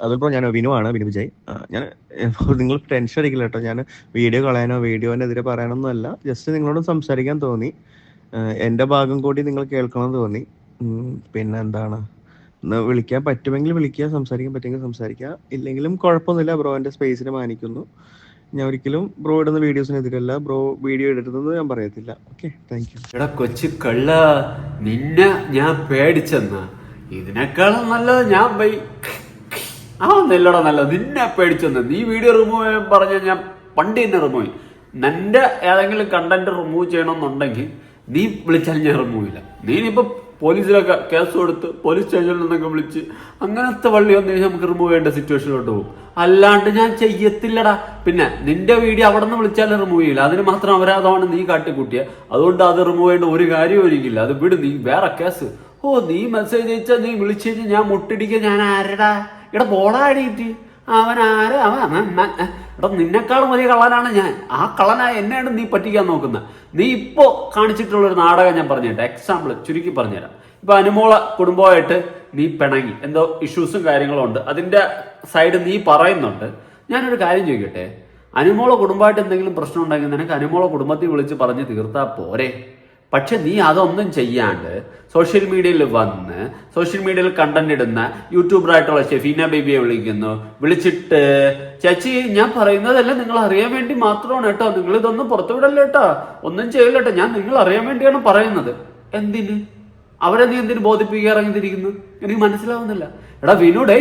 അതിപ്പോൾ ഞാൻ വിനുവാണ്, വിനു വിജയ്. ഞാൻ നിങ്ങൾ ടെൻഷൻ അടിക്കില്ല കേട്ടോ. ഞാൻ വീഡിയോ കളയാനോ വീഡിയോനെതിരെ പറയാനൊന്നുമല്ല. ജസ്റ്റ് നിങ്ങളോട് സംസാരിക്കാൻ തോന്നി. എൻ്റെ ഭാഗം കൂടി നിങ്ങൾ കേൾക്കണമെന്ന് തോന്നി. പിന്നെ എന്താണ്, ഒന്ന് വിളിക്കാൻ പറ്റുമെങ്കിൽ വിളിക്കുക, സംസാരിക്കാൻ പറ്റുമെങ്കിൽ സംസാരിക്കുക. ഇല്ലെങ്കിലും കുഴപ്പമൊന്നുമില്ല. ബ്രോൻ്റെ സ്പേസിനെ മാനിക്കുന്നു. ഞാൻ ഒരിക്കലും ബ്രോ ഇടുന്ന വീഡിയോസിനെതിരല്ല. ബ്രോ വീഡിയോ ഇടരുതെന്ന് ഞാൻ പറയത്തില്ല. Okay, thank you. എടാ കൊച്ചു കള്ള, നിന്നെ ഞാൻ പേടിച്ചെന്ന ഇതിനേക്കാളും നല്ലത് ഞാൻ നെല്ലടാ നല്ലത് നിന്നെ പേടിച്ചെന്ന്. നീ വീഡിയോ റിമൂവ് ചെയ്യാൻ പറഞ്ഞ ഞാൻ പണ്ട് തന്നെ റിമൂവ് ചെയ്യും. നിന്റെ ഏതെങ്കിലും കണ്ടന്റ് റിമൂവ് ചെയ്യണമെന്നുണ്ടെങ്കിൽ നീ വിളിച്ചാൽ ഞാൻ റിമൂവ് ചെയ്യില്ല. നീ ഇനിയിപ്പോ പോലീസിലൊക്കെ കേസ് കൊടുത്ത് പോലീസ് സ്റ്റേഷനിൽ നിന്നൊക്കെ വിളിച്ച് അങ്ങനത്തെ വള്ളിയൊന്നും നമുക്ക് റിമൂവ് ചെയ്യേണ്ട സിറ്റുവേഷനിലോട്ട് പോകും. അല്ലാണ്ട് ഞാൻ ചെയ്യത്തില്ലടാ. പിന്നെ നിന്റെ വീഡിയോ അവിടെ നിന്ന് വിളിച്ചാലും റിമൂവ് ചെയ്യില്ല. അതിന് മാത്രം അപരാധമാണ് നീ കാട്ടിക്കൂട്ടിയ. അതുകൊണ്ട് അത് റിമൂവ് ചെയ്യേണ്ട ഒരു കാര്യവും എനിക്കില്ല. അത് വിട്, നീ വേറെ കേസ്. നീ മെസ്സേജ് അയച്ചാൽ നീ വിളിച്ചു കഴിഞ്ഞാൽ ഞാൻ മുട്ടിടിക്കുക. ഞാൻ ആരടാ? ഇവിടെ ബോളാടിയിട്ട് അവൻ ആര്? എടാ നിന്നെക്കാളും വലിയ കള്ളനാണ് ഞാൻ. ആ കള്ളനായ എന്നെയാണ് നീ പറ്റിക്കാൻ നോക്കുന്നത്. നീ ഇപ്പോ കാണിച്ചിട്ടുള്ളൊരു നാടകം ഞാൻ പറഞ്ഞുതരാം. എക്സാമ്പിൾ ചുരുക്കി പറഞ്ഞുതരാം. ഇപ്പൊ അനുമോള കുടുംബമായിട്ട് നീ പിണങ്ങി, എന്തോ ഇഷ്യൂസും കാര്യങ്ങളും ഉണ്ട്. അതിന്റെ സൈഡ് നീ പറയുന്നുണ്ട്. ഞാനൊരു കാര്യം ചോദിക്കട്ടെ, അനുമോള കുടുംബമായിട്ട് എന്തെങ്കിലും പ്രശ്നം ഉണ്ടെങ്കിൽ നിനക്ക് അനുമോള കുടുംബത്തിൽ വിളിച്ച് പറഞ്ഞ് തീർത്താ പോരെ? പക്ഷെ നീ അതൊന്നും ചെയ്യാണ്ട് സോഷ്യൽ മീഡിയയിൽ വന്ന് സോഷ്യൽ മീഡിയയിൽ കണ്ടന്റ് ഇടുന്ന യൂട്യൂബറായിട്ടുള്ള ഷെഫീന ബേബിയെ വിളിച്ചിട്ട് ചേച്ചി ഞാൻ പറയുന്നതെല്ലാം നിങ്ങൾ അറിയാൻ വേണ്ടി മാത്രമാണ് കേട്ടോ, നിങ്ങൾ ഇതൊന്നും പുറത്തുവിടല്ലോ കേട്ടോ, ഒന്നും ചെയ്യില്ല കേട്ടോ, ഞാൻ നിങ്ങൾ അറിയാൻ വേണ്ടിയാണ് പറയുന്നത്. എന്തിന്? അവരെ നീ എന്തിനു ബോധിപ്പിക്കാൻ ഇറങ്ങിത്തിരിക്കുന്നു? എനിക്ക് മനസ്സിലാവുന്നില്ല. എടാ വിനുടേ,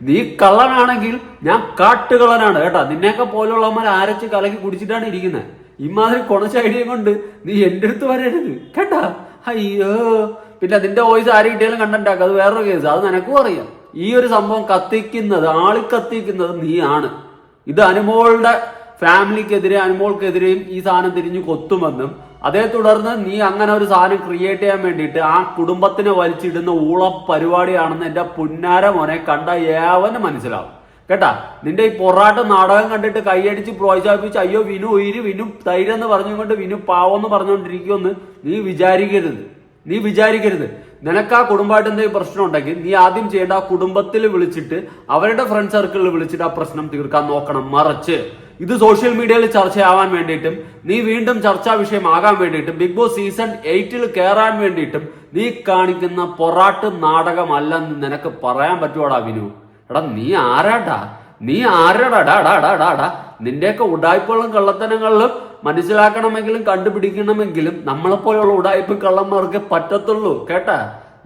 നീ കള്ളനാണെങ്കിൽ ഞാൻ കാട്ടുകള്ളനാണ് കേട്ടാ. നിന്നെയൊക്കെ പോലുള്ളവന്മാർ അരച്ച് കലക്കി കുടിച്ചിട്ടാണ് ഇരിക്കുന്നത്. ഇമാതിരി കൊണച്ച ഐഡിയ കൊണ്ട് നീ എൻ്റെ അടുത്ത് വരരുത് കേട്ടാ. അയ്യോ, പിന്നെ നിന്റെ വോയിസ് ആര് കിട്ടിയാലും കണ്ടന്റാക്കുക, അത് വേറൊരു കേസ്. അത് നിനക്കും അറിയാം. ഈ ഒരു സംഭവം കത്തിക്കുന്നത്, കത്തിക്കുന്നത് നീയാണ്. ഇത് അനുമോളുടെ ഫാമിലിക്കെതിരെ അനുമോൾക്കെതിരെയും ഈ സാധനം തിരിഞ്ഞു കൊത്തുമെന്നും അതേ തുടർന്ന് നീ അങ്ങനെ ഒരു സാധനം ക്രിയേറ്റ് ചെയ്യാൻ വേണ്ടിയിട്ട് ആ കുടുംബത്തിനെ വലിച്ചിടുന്ന ഊള പരിപാടിയാണെന്ന് എന്റെ പുന്നാര മോനെ കണ്ട ഏവന് മനസ്സിലാവും കേട്ടാ. നിന്റെ ഈ പൊറാട്ട നാടകം കണ്ടിട്ട് കൈയടിച്ച് പ്രോത്സാഹിപ്പിച്ച് അയ്യോ വിനു ഉയിര്, വിനു ധൈര്യം എന്ന് പറഞ്ഞുകൊണ്ട് വിനു പാവെന്ന് പറഞ്ഞുകൊണ്ടിരിക്കുമെന്ന് നീ വിചാരിക്കരുത്. നിനക്ക് ആ കുടുംബമായിട്ട് എന്തെങ്കിലും പ്രശ്നം ഉണ്ടെങ്കിൽ നീ ആദ്യം ചെയ്യേണ്ട ആ കുടുംബത്തിൽ വിളിച്ചിട്ട് അവരുടെ ഫ്രണ്ട് സർക്കിളിൽ വിളിച്ചിട്ട് ആ പ്രശ്നം തീർക്കാൻ നോക്കണം. മറിച്ച് ഇത് സോഷ്യൽ മീഡിയയിൽ ചർച്ചയാവാൻ വേണ്ടിയിട്ടും നീ വീണ്ടും ചർച്ചാ വിഷയമാകാൻ വേണ്ടിയിട്ടും ബിഗ് ബോസ് സീസൺ 8 കയറാൻ വേണ്ടിയിട്ടും നീ കാണിക്കുന്ന പൊറാട്ട് നാടകമല്ലെന്ന് നിനക്ക് പറയാൻ പറ്റുവാടാ വിനു? എടാ നീ ആരാടാ? നിന്റെയൊക്കെ ഉടായ്പകളും കള്ളത്തനങ്ങളിലും മനസ്സിലാക്കണമെങ്കിലും കണ്ടുപിടിക്കണമെങ്കിലും നമ്മളെപ്പോലെയുള്ള ഉടായ്പ കള്ളന്മാർക്ക് പറ്റത്തുള്ളൂ കേട്ടാ.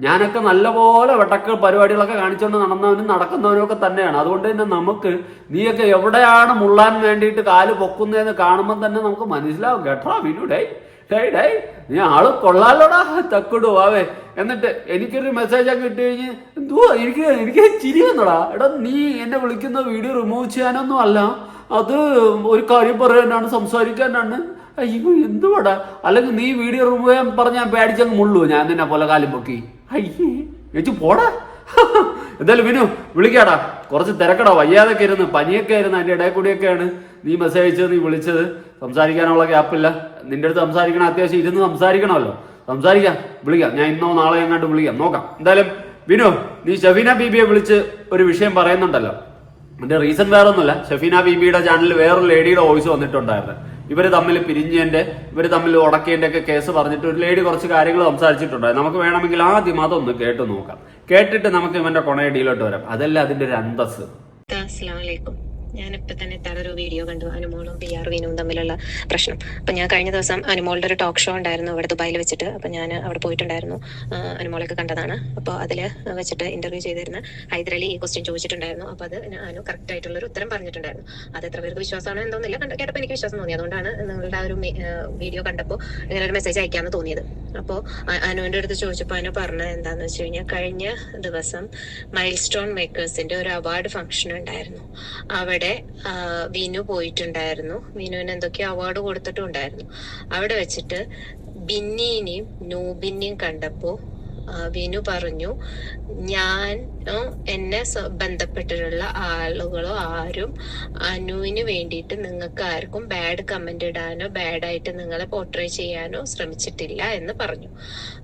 ഞാനൊക്കെ നല്ലപോലെ വെട്ടക്ക പരിപാടികളൊക്കെ കാണിച്ചുകൊണ്ട് നടന്നവനും നടക്കുന്നവനും ഒക്കെ തന്നെയാണ്. അതുകൊണ്ട് തന്നെ നമുക്ക് നീയൊക്കെ എവിടെയാണ് മുള്ളാൻ വേണ്ടിയിട്ട് കാല് പൊക്കുന്നതെന്ന് കാണുമ്പോൾ തന്നെ നമുക്ക് മനസ്സിലാവും കേട്ടോ വിനു. നീ ആള് കൊള്ളാലോടാ, തക്കിടുവാവേ. എന്നിട്ട് എനിക്കൊരു മെസ്സേജ് ഒക്കെ ഇട്ട് കഴിഞ്ഞ് എന്തുവാ എനിക്ക് ചിരി വന്നോടാ. എടാ നീ എന്നെ വിളിക്കുന്ന വീഡിയോ റിമൂവ് ചെയ്യാനൊന്നും അല്ല, അത് ഒരു കാര്യം പറയാനാണ്, സംസാരിക്കാനാണ്. അയ്യോ എന്തുവാടാ? അല്ലെങ്കിൽ നീ വീഡിയോ റിമൂവ് ചെയ്യാൻ പറഞ്ഞ ഞാൻ പേടിച്ചങ്ങ് മുള്ളൂ ഞാൻ നിന്നെ പോലെ കാലും പൊക്കി. അയ്യേ ചേച്ചി പോടാ. എന്തായാലും വിനു വിളിക്കാടാ, കുറച്ച് തിരക്കടാ, വയ്യാതൊക്കെ ഇരുന്ന് പനിയൊക്കെ ആയിരുന്നു, അതിന്റെ ഇടയിൽ കൂടിയൊക്കെയാണ് നീ മെസ്സേജ് അയച്ചത്. നീ വിളിച്ചത് സംസാരിക്കാനുള്ള ഗ്യാപ്പില്ല. നിന്റെ അടുത്ത് സംസാരിക്കണം, അത്യാവശ്യം ഇരുന്ന് സംസാരിക്കണമല്ലോ. വിളിക്കാം, ഞാൻ ഇന്നോ നാളെ എങ്ങാണ്ട് വിളിക്കാം, നോക്കാം. എന്തായാലും വിനു, നീ ഷെഫീന ബീബിയെ വിളിച്ച് ഒരു വിഷയം പറയുന്നുണ്ടല്ലോ. അതിന്റെ റീസൺ വേറെ ഒന്നുമില്ല. ഷെഫീന ബീബിയുടെ ചാനലിൽ വേറൊരു ലേഡിയുടെ വോയിസ് വന്നിട്ടുണ്ടായിരുന്നു. ഇവര് തമ്മിൽ ഉടക്കേന്റെ ഒക്കെ കേസ് പറഞ്ഞിട്ട് ഒരു ലേഡി കുറച്ച് കാര്യങ്ങൾ സംസാരിച്ചിട്ടുണ്ടായിരുന്നു. നമുക്ക് വേണമെങ്കിൽ ആദ്യം അതൊന്ന് കേട്ട് നോക്കാം. കേട്ടിട്ട് നമുക്ക് ഇവന്റെ കൊണയടിയിലോട്ട് വരാം. അതല്ല അതിന്റെ ഒരു അന്തസ്. ഞാനിപ്പോൾ തന്നെ ഒരു വീഡിയോ കണ്ടു, അനുമോളും PR വിനുവും തമ്മിലുള്ള പ്രശ്നം. അപ്പം ഞാൻ കഴിഞ്ഞ ദിവസം അനുമോളുടെ ഒരു ടോക്ക് ഷോ ഉണ്ടായിരുന്നു അവിടെ ദുബായിൽ വെച്ചിട്ട്. അപ്പം ഞാൻ അവിടെ പോയിട്ടുണ്ടായിരുന്നു, അനുമോളൊക്കെ കണ്ടതാണ്. അപ്പോൾ അതിൽ വെച്ചിട്ട് ഇന്റർവ്യൂ ചെയ്തിരുന്ന ഹൈദരലി ഈ ക്വസ്റ്റ്യൻ ചോദിച്ചിട്ടുണ്ടായിരുന്നു. അപ്പോൾ അത് അനു കറക്റ്റ് ആയിട്ടുള്ളൊരു ഉത്തരം പറഞ്ഞിട്ടുണ്ടായിരുന്നു. അത് എത്ര പേർക്ക് വിശ്വാസമാണോ എന്തോന്നില്ല, കേട്ടപ്പോൾ എനിക്ക് വിശ്വാസം തോന്നി. അതുകൊണ്ടാണ് നിങ്ങളുടെ ആ ഒരു വീഡിയോ കണ്ടപ്പോൾ ഇങ്ങനെ ഒരു മെസ്സേജ് അയക്കാമെന്ന് തോന്നിയത്. അപ്പോൾ അനുവിൻ്റെ അടുത്ത് ചോദിച്ചപ്പോൾ അനു പറഞ്ഞത് എന്താണെന്ന് വെച്ച് കഴിഞ്ഞാൽ, കഴിഞ്ഞ ദിവസം മൈൽ സ്റ്റോൺ മേക്കേഴ്സിന്റെ ഒരു അവാർഡ് ഫംഗ്ഷൻ ഉണ്ടായിരുന്നു. അവിടെ വിനു പോയിട്ടുണ്ടായിരുന്നു. വിനുവിന് എന്തൊക്കെയോ അവാർഡ് കൊടുത്തിട്ടുണ്ടായിരുന്നു. അവിടെ വെച്ചിട്ട് ബിന്നിനെയും നൂബിനെയും കണ്ടപ്പോ വിനു പറഞ്ഞു, എന്നെ ബന്ധപ്പെട്ടിട്ടുള്ള ആളുകളോ ആരും അനുവിന് വേണ്ടിയിട്ട് നിങ്ങൾക്ക് ആർക്കും ബാഡ് കമന്റ് ഇടാനോ ബാഡായിട്ട് നിങ്ങളെ പോർട്രേ ചെയ്യാനോ ശ്രമിച്ചിട്ടില്ല എന്ന് പറഞ്ഞു.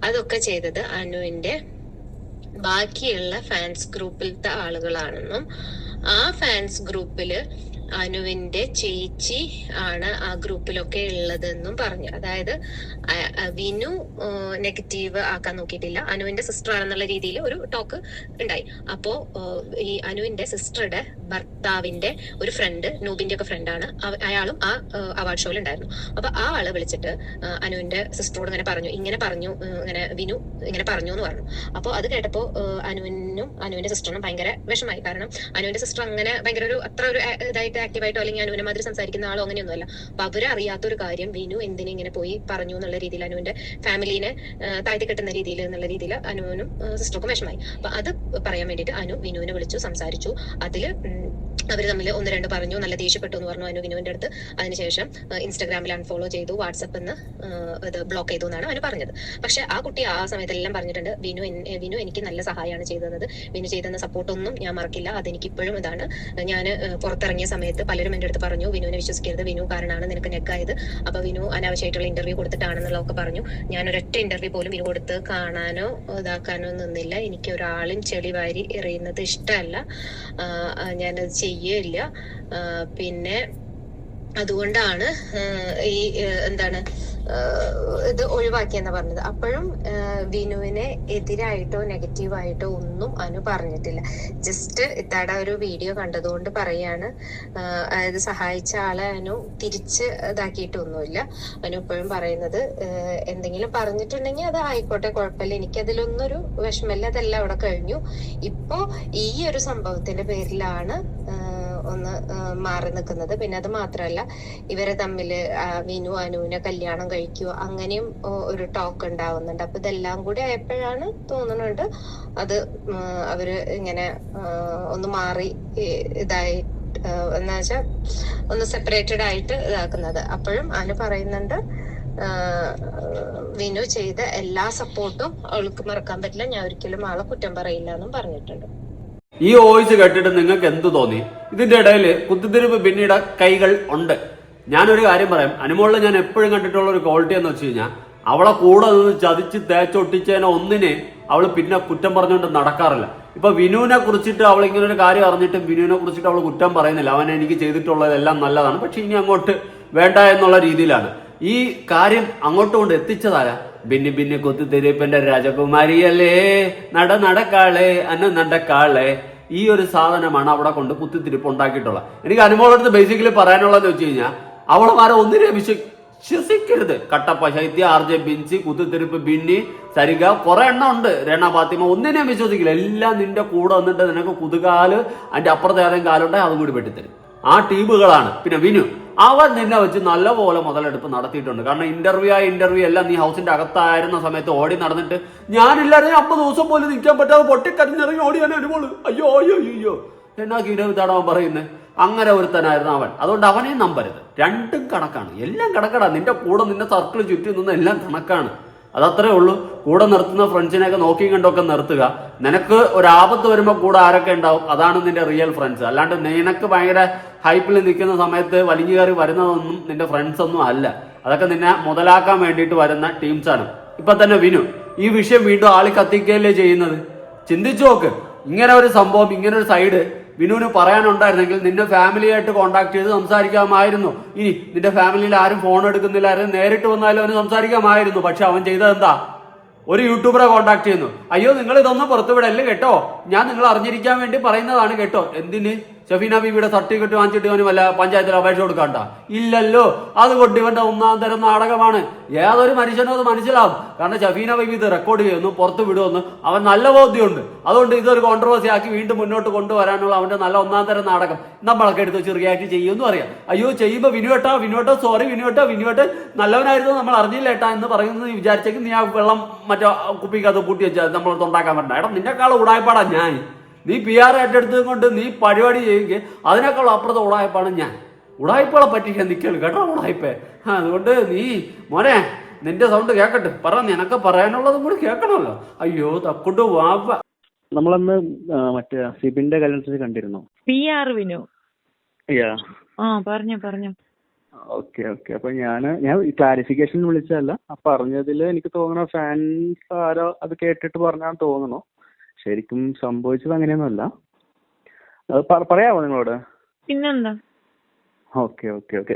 അതൊക്കെ ചെയ്തത് അനുവിന്റെ ബാക്കിയുള്ള ഫാൻസ് ഗ്രൂപ്പിലത്തെ ആളുകളാണെന്നും ആ ഫാൻസ് ഗ്രൂപ്പില് അനുവിന്റെ ചേച്ചി ആണ് ആ ഗ്രൂപ്പിലൊക്കെ ഉള്ളതെന്നും പറഞ്ഞു. അതായത് വിനു നെഗറ്റീവ് ആക്കാൻ നോക്കിയിട്ടില്ല, അനുവിന്റെ സിസ്റ്റർ ആണെന്നുള്ള രീതിയിൽ ഒരു ടോക്ക് ഉണ്ടായി. അപ്പോ ഈ അനുവിന്റെ സിസ്റ്ററുടെ ഭർത്താവിന്റെ ഒരു ഫ്രണ്ട്, നൂബിന്റെ ഒക്കെ ഫ്രണ്ടാണ്, അയാളും ആ അവാർഡ് ഷോയിൽ ഉണ്ടായിരുന്നു. അപ്പൊ ആ ആള് വിളിച്ചിട്ട് അനുവിന്റെ സിസ്റ്ററോട് ഇങ്ങനെ പറഞ്ഞു, ഇങ്ങനെ വിനു ഇങ്ങനെ പറഞ്ഞു എന്ന് പറഞ്ഞു. അപ്പോൾ അത് കേട്ടപ്പോ അനുവിനും അനുവിന്റെ സിസ്റ്ററിനും ഭയങ്കര വിഷമായി. കാരണം അനുവിന്റെ സിസ്റ്റർ അങ്ങനെ ഭയങ്കര അത്ര ഒരു ഇതായിട്ട് ആക്റ്റീവായിട്ടോ അല്ലെങ്കിൽ അനുവിനെ മാതിരി സംസാരിക്കുന്ന ആളോ അങ്ങനെയൊന്നുമല്ല. അപ്പൊ അവരെ അറിയാത്തൊരു കാര്യം വിനു എന്തിനെ ഇങ്ങനെ പോയി പറഞ്ഞു എന്നുള്ള രീതിയിൽ, അനുവിന്റെ ഫാമിലിനെ താഴ്ത്തി കെട്ടുന്ന രീതിയിൽ എന്നുള്ള രീതിയിൽ അനുവിനും സിസ്റ്റർക്കും വിഷമായി. അപ്പൊ അത് പറയാൻ വേണ്ടിയിട്ട് അനു വിനുവിനെ വിളിച്ചു സംസാരിച്ചു. അതില് അവര് തമ്മിൽ ഒന്ന് രണ്ട് പറഞ്ഞു, നല്ല ദേഷ്യപ്പെട്ടു എന്ന് പറഞ്ഞു അനു വിനുവിന്റെ അടുത്ത്. അതിനുശേഷം ഇൻസ്റ്റാഗ്രാമിൽ അൺഫോളോ ചെയ്തു, വാട്സപ്പിൽ നിന്ന് ഇത് ബ്ലോക്ക് ചെയ്തു എന്നാണ് അവന് പറഞ്ഞത്. പക്ഷെ ആ കുട്ടി ആ സമയത്തെല്ലാം പറഞ്ഞിട്ടുണ്ട്, വിനു എനിക്ക് നല്ല സഹായമാണ് ചെയ്തത്, വിനു ചെയ്തെന്ന സപ്പോർട്ടൊന്നും ഞാൻ മറക്കില്ല, അതെനിക്ക് ഇപ്പോഴും ഇതാണ്. ഞാൻ പുറത്തിറങ്ങിയ സമയത്ത് പലരും എൻ്റെ അടുത്ത് പറഞ്ഞു, വിനുവിനെ വിശ്വസിക്കരുത്, വിനു കാരണമാണ് നിനക്ക് നെക്കായത്, അപ്പൊ വിനു അനാവശ്യമായിട്ടുള്ള ഇന്റർവ്യൂ കൊടുത്തിട്ടാണെന്നുള്ളതൊക്കെ പറഞ്ഞു. ഞാൻ ഒരൊറ്റ ഇന്റർവ്യൂ പോലും വിനു കൊടുത്ത് കാണാനോ ഇതാക്കാനോ നിന്നില്ല. എനിക്ക് ഒരാളും ചെളി വാരി എറിയുന്നത് ഇഷ്ടമല്ല, ഞാനത് ചെയ്യില്ല. പിന്നെ അതുകൊണ്ടാണ് ഈ എന്താണ് ഇത് ഒഴിവാക്കിയെന്ന് പറഞ്ഞത്. അപ്പോഴും വിനുവിനെ എതിരായിട്ടോ നെഗറ്റീവായിട്ടോ ഒന്നും അനു പറഞ്ഞിട്ടില്ല. ജസ്റ്റ് ഇത്താടെ ഒരു വീഡിയോ കണ്ടതുകൊണ്ട് പറയാണ്, അതായത് സഹായിച്ച ആളെ അനു തിരിച്ച് ഇതാക്കിയിട്ടൊന്നുമില്ല. അനു ഇപ്പോഴും പറയുന്നത്, എന്തെങ്കിലും പറഞ്ഞിട്ടുണ്ടെങ്കിൽ അത് ആയിക്കോട്ടെ, കുഴപ്പമില്ല, എനിക്കതിലൊന്നൊരു വിഷമമില്ല, അതെല്ലാം അവിടെ കഴിഞ്ഞു. ഇപ്പോ ഈ ഒരു സംഭവത്തിന്റെ പേരിലാണ് ഒന്ന് മാറി നിൽക്കുന്നത്. പിന്നെ അത് മാത്രമല്ല, ഇവരെ തമ്മില് വിനു അനുവിനെ കല്യാണം കഴിക്കുക അങ്ങനെയും ഒരു ടോക്ക് ഉണ്ടാവുന്നുണ്ട്. അപ്പൊ ഇതെല്ലാം കൂടി ആയപ്പോഴാണ് തോന്നുന്നുണ്ട് അത് അവര് ഇങ്ങനെ ഒന്ന് മാറി ഇതായി എന്നാ വെച്ചാ ഒന്ന് സെപ്പറേറ്റഡ് ആയിട്ട് ഇതാക്കുന്നത്. അപ്പോഴും അനു പറയുന്നുണ്ട്, വിനു ചെയ്ത എല്ലാ സപ്പോർട്ടും അവൾക്ക് മറക്കാൻ പറ്റില്ല, ഞാൻ ഒരിക്കലും ആളെ കുറ്റം പറയില്ല എന്നും പറഞ്ഞിട്ടുണ്ട്. ഈ വോയിസ് കേട്ടിട്ട് നിങ്ങൾക്ക് എന്ത് തോന്നി? ഇതിന്റെ ഇടയിൽ കുത്തിത്തിരിപ്പ് പിന്നീട് കൈകൾ ഉണ്ട്. ഞാനൊരു കാര്യം പറയാം, അനുമോളിൽ ഞാൻ എപ്പോഴും കണ്ടിട്ടുള്ള ഒരു ക്വാളിറ്റി എന്ന് വെച്ച് കഴിഞ്ഞാൽ, അവളെ കൂടെ നിന്ന് ചതിച്ച് തേച്ചൊട്ടിച്ചതിനെ ഒന്നിനെ അവൾ പിന്നെ കുറ്റം പറഞ്ഞുകൊണ്ട് നടക്കാറില്ല. ഇപ്പൊ വിനുവിനെ കുറിച്ചിട്ട് അവൾ ഇങ്ങനെ ഒരു കാര്യം അറിഞ്ഞിട്ടും വിനുവിനെ കുറിച്ചിട്ട് അവൾ കുറ്റം പറയുന്നില്ല. അവൻ എനിക്ക് ചെയ്തിട്ടുള്ളതെല്ലാം നല്ലതാണ്, പക്ഷെ ഇനി അങ്ങോട്ട് വേണ്ട എന്നുള്ള രീതിയിലാണ് ഈ കാര്യം അങ്ങോട്ട് കൊണ്ട് എത്തിച്ചതായ പിന്നെ കുത്തിത്തിരിപ്പിന്റെ രാജകുമാരിയല്ലേ, നടക്കാളെ നടക്കാളെ, ഈ ഒരു സാധനമാണ് അവിടെ കൊണ്ട് കുത്തിത്തിരിപ്പ് ഉണ്ടാക്കിയിട്ടുള്ളത്. എനിക്ക് അനുമോളടുത്ത് ബേസിക്കലി പറയാനുള്ളതെന്ന് വെച്ച് കഴിഞ്ഞാൽ, അവളമാരെ ഒന്നിനെ വിശ്വസിക്കരുത്. കട്ടപ്പ ശൈത്യ, ആർജെ ബിൻസി, കുത്തിത്തിരിപ്പ് ബിന്നി, സരിക, കുറെ എണ്ണം ഉണ്ട്, രണ ഫാത്തിമ, ഒന്നിനെ വിശ്വസിക്കില്ല. എല്ലാം നിന്റെ കൂടെ വന്നിട്ട് നിനക്ക് കുതുകാല് അതിന്റെ അപ്പുറത്തെ ഏതെങ്കിലും കാലുണ്ടെങ്കിൽ അതും കൂടി വെട്ടിത്തരും. ആ ടീമുകളാണ്. പിന്നെ വിനു, അവൻ നിന്നെ വെച്ച് നല്ലപോലെ മുതലെടുപ്പ് നടത്തിയിട്ടുണ്ട്. കാരണം ഇന്റർവ്യൂ എല്ലാം നീ ഹൗസിന്റെ അകത്തായിരുന്ന സമയത്ത് ഓടി നടന്നിട്ട്, ഞാനില്ലാതെ 50 ദിവസം പോലും നിൽക്കാൻ പറ്റാതെ പൊട്ടിക്കരിഞ്ഞിറങ്ങി ഓടിയാണ് അനുമോള്, അയ്യോ എന്നാ ഗീരവിതാണ് അവൻ പറയുന്നത്. അങ്ങനെ ഒരുത്തനായിരുന്നു അവൻ. അതുകൊണ്ട് അവനെയും നമ്പരുത്. രണ്ടും കണക്കാണ്, എല്ലാം കണക്കാണ്. നിന്റെ കൂടെ നിന്റെ സർക്കിൾ ചുറ്റി നിന്ന് എല്ലാം കണക്കാണ്. അതത്രേ ഉള്ളൂ. കൂടെ നിർത്തുന്ന ഫ്രണ്ട്സിനെയൊക്കെ നോക്കിയും കണ്ടൊക്കെ നിർത്തുക. നിനക്ക് ഒരു ആപത്ത് വരുമ്പോൾ കൂടെ ആരൊക്കെ ഉണ്ടാവും, അതാണ് നിന്റെ റിയൽ ഫ്രണ്ട്സ്. അല്ലാണ്ട് നിനക്ക് ഭയങ്കര ഹൈപ്പിൽ നിൽക്കുന്ന സമയത്ത് വലിഞ്ഞു കയറി വരുന്നതൊന്നും നിന്റെ ഫ്രണ്ട്സ് ഒന്നും അല്ല. അതൊക്കെ നിന്നെ മുതലാക്കാൻ വേണ്ടിയിട്ട് വരുന്ന ടീംസാണ്. ഇപ്പൊ തന്നെ വിനു ഈ വിഷയം വീണ്ടും ആളി കത്തിക്കുകയല്ലേ ചെയ്യുന്നത്. ചിന്തിച്ചു നോക്ക്, ഇങ്ങനെ ഒരു സംഭവം, ഇങ്ങനെ ഒരു സൈഡ് വിനുവിന് പറയാനുണ്ടായിരുന്നെങ്കിൽ നിന്റെ ഫാമിലിയായിട്ട് കോണ്ടാക്ട് ചെയ്ത് സംസാരിക്കാമായിരുന്നു. ഇനി നിന്റെ ഫാമിലിയിൽ ആരും ഫോൺ എടുക്കുന്നില്ലായിരുന്നു, നേരിട്ട് വന്നാലും അവന് സംസാരിക്കാമായിരുന്നു. പക്ഷെ അവൻ ചെയ്തത് എന്താ? ഒരു യൂട്യൂബറെ കോണ്ടാക്ട് ചെയ്യുന്നു. അയ്യോ നിങ്ങൾ ഇതൊന്നും പുറത്തുവിടല്ലേ കേട്ടോ, ഞാൻ നിങ്ങൾ അറിഞ്ഞിരിക്കാൻ വേണ്ടി പറയുന്നതാണ് കേട്ടോ. എന്തിന്? ഷഫീന ബീവിയുടെ സർട്ടിഫിക്കറ്റ് വാങ്ങിച്ചിട്ട് ഇവന് വല്ല പഞ്ചായത്തിൽ അപേക്ഷ കൊടുക്കണ്ട? ഇല്ലല്ലോ. അതുകൊണ്ട് ഇവന്റെ 1-ാം തരം നാടകമാണ്. ഏതൊരു മനുഷ്യനും അത് മനസ്സിലാവും. കാരണം ഷഫീന ബീവി ഇത് റെക്കോർഡ് ചെയ്യുന്നു, പുറത്ത് വിടുമെന്ന് അവൻ നല്ല ബോധ്യമുണ്ട്. അതുകൊണ്ട് ഇതൊരു കോൺട്രവേഴ്സി ആക്കി വീണ്ടും മുന്നോട്ട് കൊണ്ടുവരാനുള്ള അവന്റെ നല്ല 1-ാം തരം നാടകം നമ്മളൊക്കെ എടുത്ത് വെച്ച് റിയാക്ട് ചെയ്യുമെന്ന് അറിയാം. അയ്യോ ചെയ്യുമ്പോ വിനുവേട്ടാ സോറി വിനുവേട്ടൻ നല്ലവനായിരുന്നു, നമ്മൾ അറിഞ്ഞില്ല ഏട്ടാ എന്ന് പറയുന്നത് വിചാരിച്ചേക്ക് നീ ആ വെള്ളം മറ്റോ കുപ്പിക്കകത്ത് പൂട്ടി വെച്ചാൽ നമ്മൾ തൊണ്ടാക്കാൻ പറ്റണ്ട. എടാ നിന്നെക്കാളും ഉടായ്പാടാ ഞാൻ. നീ PR ഏറ്റെടുത്തത് കൊണ്ട് നീ പരിപാടി ചെയ്യുക, അതിനേക്കാൾ അപ്പുറത്തെ ഉടായ്പാണ് ഞാൻ. ഉടായ്പകളെ പറ്റിക്കാൻ നിൽക്കല് കേട്ടോ, ഉടായ്പേ. അതുകൊണ്ട് നീ മോനെ നിന്റെ സൗണ്ട് കേക്കട്ടെ, പറ, നിനക്ക് പറയാനുള്ളതും കൂടി കേൾക്കണമല്ലോ. അയ്യോ തക്കൊണ്ട് വാപ്പ. നമ്മളന്ന് മറ്റേ സിബിന്റെ കല്യാണത്തിന് കണ്ടിരുന്നു. PR വിനു. പറഞ്ഞു. ഓക്കെ. അപ്പൊ ഞാൻ ക്ലാരിഫിക്കേഷൻ വിളിച്ചതല്ല. അപ്പൊ പറഞ്ഞതിൽ എനിക്ക് തോന്നുന്നു ഫാൻസ് ആരോ അത് കേട്ടിട്ട് പറഞ്ഞാന്ന് തോന്നുന്നു. ശരിക്കും സംഭവിച്ചത് അങ്ങനെയൊന്നുമല്ല. പറയാമോ നിങ്ങളോട്? പിന്നെന്താ? Okay okay okay.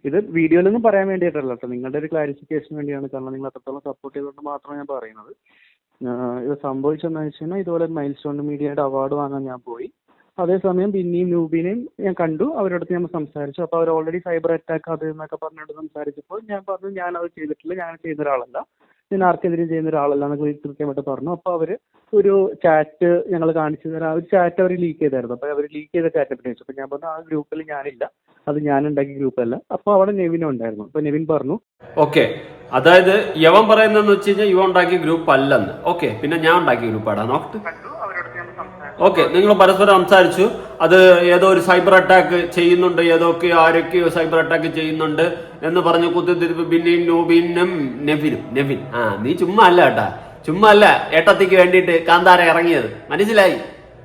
ഇത് വീഡിയോയിലൊന്നും പറയാൻ വേണ്ടിയിട്ടല്ല കേട്ടോ, നിങ്ങളുടെ ഒരു ക്ലാരിഫിക്കേഷൻ വേണ്ടിയാണ്. കാരണം നിങ്ങൾ അത്രത്തോളം സപ്പോർട്ട് ചെയ്തുകൊണ്ട് മാത്രമാണ് ഞാൻ പറയുന്നത്. ഇത് സംഭവിച്ചെന്ന് വെച്ച് കഴിഞ്ഞാൽ ഇതുപോലെ മൈൽ സ്റ്റോൺ മീഡിയയുടെ അവാർഡ് വാങ്ങാൻ ഞാൻ പോയി. അതേസമയം ബിന്നിയും നൂബിനെയും ഞാൻ കണ്ടു, അവരുടെ അടുത്ത് ഞാൻ സംസാരിച്ചു. അപ്പോൾ അവർ ഓൾറെഡി സൈബർ അറ്റാക്ക് അത് എന്നൊക്കെ പറഞ്ഞിട്ട് സംസാരിച്ചപ്പോൾ ഞാൻ പറഞ്ഞു ഞാനത് ചെയ്തിട്ടില്ല, ഞാൻ ചെയ്യുന്ന ഒരാളല്ല, ഞാൻ ആർക്കെതിരെയും ചെയ്യുന്ന ഒരാളല്ല എന്നൊക്കെ കൃത്യമായിട്ട് പറഞ്ഞു. അപ്പോൾ അവർ ഒരു ചാറ്റ് ഞങ്ങൾ കാണിച്ചു തരാം, ഒരു ചാറ്റ് അവർ ലീക്ക് ചെയ്തായിരുന്നു. അപ്പോൾ അവർ ലീക്ക് ചെയ്ത ചാറ്റ് പറ്റി ചോദിച്ചു. അപ്പോൾ ഞാൻ പറഞ്ഞു ആ ഗ്രൂപ്പിൽ ഞാനില്ല, അത് ഞാൻ ഉണ്ടാക്കിയ ഗ്രൂപ്പല്ല. അപ്പോൾ അവിടെ നെവിനും ഉണ്ടായിരുന്നു. അപ്പോൾ നെവിൻ പറഞ്ഞു ഓക്കെ, അതായത് യവൻ പറയുന്നതെന്ന് വെച്ച് കഴിഞ്ഞാൽ ഇവ ഉണ്ടാക്കിയ ഗ്രൂപ്പ് അല്ലെന്ന്. ഓക്കെ, പിന്നെ ഞാൻ ഉണ്ടാക്കിയ ഗ്രൂപ്പാടാ നോക്കട്ടെ. ഓക്കെ, നിങ്ങൾ പരസ്പരം സംസാരിച്ചു. അത് ഏതോ ഒരു സൈബർ അറ്റാക്ക് ചെയ്യുന്നുണ്ട്, ആരൊക്കെയോ സൈബർ അറ്റാക്ക് ചെയ്യുന്നുണ്ട് എന്ന് പറഞ്ഞ് കുത്തിത്തിരിപ്പ് ബിന്നിയും നൂബിനും നെവിനും. നീ ചുമ്മാ അല്ല കേട്ടാ, ചുമ്മാ അല്ല ഏട്ടത്തിക്ക് വേണ്ടിയിട്ട് കാന്താര ഇറങ്ങിയത്, മനസ്സിലായി?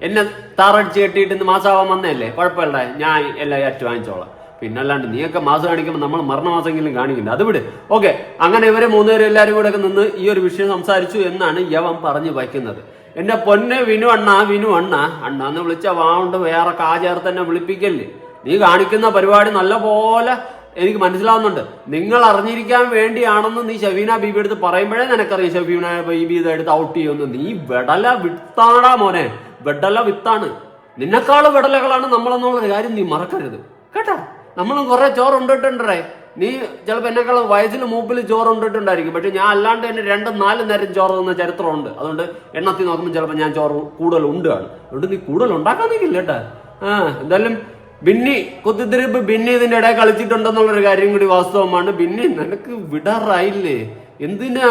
എന്നെ താറടിച്ച് കെട്ടിയിട്ട് ഇന്ന് മാസാവാൻ വന്നതല്ലേ, കുഴപ്പമില്ല, ഞാൻ എല്ലാം ഏറ്റു വാങ്ങിച്ചോളാം. പിന്നെ അല്ലാണ്ട് നീയൊക്കെ മാസം കാണിക്കുമ്പോൾ നമ്മൾ മരണമാസമെങ്കിലും കാണിക്കണ്ട, അത് വിട്. ഓക്കെ, അങ്ങനെ ഇവരെ മൂന്നുപേരും എല്ലാവരും കൂടെ ഒക്കെ നിന്ന് ഈ ഒരു വിഷയം സംസാരിച്ചു എന്നാണ് യവൻ പറഞ്ഞു വയ്ക്കുന്നത്. എന്റെ പൊന്നെ വിനു അണ്ണാന്ന് വിളിച്ച വാണ്ട് വേറെ കാചേർത്ത് തന്നെ വിളിപ്പിക്കല്ലേ. നീ കാണിക്കുന്ന പരിപാടി നല്ല പോലെ എനിക്ക് മനസ്സിലാവുന്നുണ്ട്. നിങ്ങൾ അറിഞ്ഞിരിക്കാൻ വേണ്ടിയാണെന്ന് നീ ഷെഫീന ബീബി എടുത്ത് പറയുമ്പോഴേ നിനക്കറിയാം ഷെഫീന ബീബി ഇതെടുത്ത് ഔട്ട് ചെയ്യുമെന്ന്. നീ വെടല വിത്താടാ മോനെ, വെടല വിത്താണ്. നിന്നെക്കാളും വെടലകളാണ് നമ്മളെന്നുള്ളൊരു കാര്യം നീ മറക്കരുത് കേട്ടാ. നമ്മളും കുറെ ചോറ് ഉണ്ടിട്ടുണ്ടേ. നീ ചിലപ്പോൾ എന്നെക്കാളും വയസ്സിൽ മൂപ്പിൽ ചോറ് ഉണ്ടിട്ടുണ്ടായിരിക്കും, പക്ഷെ ഞാൻ അല്ലാണ്ട് തന്നെ 2-4 നേരം ചോറ് തന്ന ചരിത്രമുണ്ട്. അതുകൊണ്ട് എണ്ണത്തിൽ നോക്കുമ്പോൾ ചിലപ്പോൾ ഞാൻ ചോറ് കൂടുതൽ ഉണ്ടാണ്. അതുകൊണ്ട് നീ കൂടുതൽ ഉണ്ടാക്കാൻ നിൽക്കില്ല കേട്ടാ. എന്തായാലും ബിന്നി കുത്തിത്തിരിപ്പ് ബിന്നി ഇതിന്റെ ഇടയിൽ കളിച്ചിട്ടുണ്ടെന്നുള്ളൊരു കാര്യം കൂടി വാസ്തവമാണ്. ബിന്നി നിനക്ക് വിടാറായില്ലേ? എന്തിനാ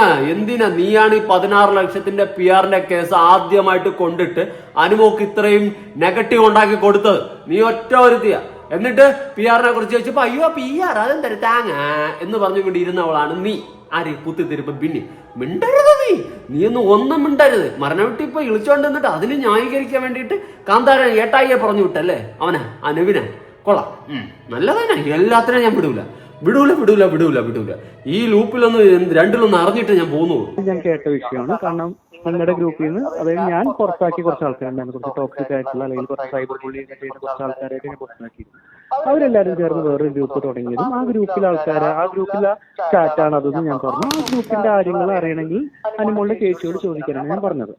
നീയാണ് ഈ 16 ലക്ഷത്തിന്റെ PR കേസ് ആദ്യമായിട്ട് കൊണ്ടിട്ട് അനുമോക്ക് ഇത്രയും നെഗറ്റീവ് ഉണ്ടാക്കി കൊടുത്തത്? നീ ഒറ്റ ഒരുത്തിയ. എന്നിട്ട് PR കുറിച്ച് ചോദിച്ചപ്പോ അയ്യോ PR അതെന്താ താങ്ങ എന്ന് പറഞ്ഞുകൊണ്ട് ഇരുന്നവളാണ് നീ. ആര്? കുത്തിത്തിരിപ്പ് ബിന്നി. മിണ്ടരുത് നീ ഒന്നും മിണ്ടരുത്. മരണവിട്ടി ഇപ്പൊ ഇളിച്ചോണ്ട് നിന്നിട്ട് അതിന് ന്യായീകരിക്കാൻ വേണ്ടിയിട്ട് കാന്താര ഏട്ടായിയെ പറഞ്ഞു വിട്ടല്ലേ അവനെ, അനുവിനെ. കൊള്ളാം, നല്ലതന്നെ. എല്ലാത്തിനും ഞാൻ വിടൂല. ഈ ലൂപ്പിലൊന്നും രണ്ടിലൊന്നും അറിഞ്ഞിട്ട് ഞാൻ പോകുന്നുള്ളൂ. ഞാൻ കേട്ട വിഷയമാണ്. കാരണം ഞങ്ങളുടെ ഗ്രൂപ്പിൽ നിന്ന്, അതായത് ഞാൻ പുറത്താക്കി കുറച്ച് ആൾക്കാരുണ്ടായിരുന്നു, കുറച്ച് ടോക്സിക് ആയിട്ടുള്ള അല്ലെങ്കിൽ കുറച്ച് സൈബർ ബുള്ളിങ് ചെയ്യുന്ന കുറച്ച് ആൾക്കാരായിട്ട് ഞാൻ പുറത്താക്കിയിരുന്നു. അവരെല്ലാവരും ചേർന്ന് വേറൊരു ഗ്രൂപ്പ് തുടങ്ങിയതും ആ ഗ്രൂപ്പിലെ ചാറ്റാണ് അതെന്ന് ഞാൻ പറഞ്ഞു. ആ ഗ്രൂപ്പിന്റെ കാര്യങ്ങൾ അറിയണമെങ്കിൽ അനുമോളുടെ ചേച്ചിയോട് ചോദിക്കാനാണ് ഞാൻ പറഞ്ഞത്.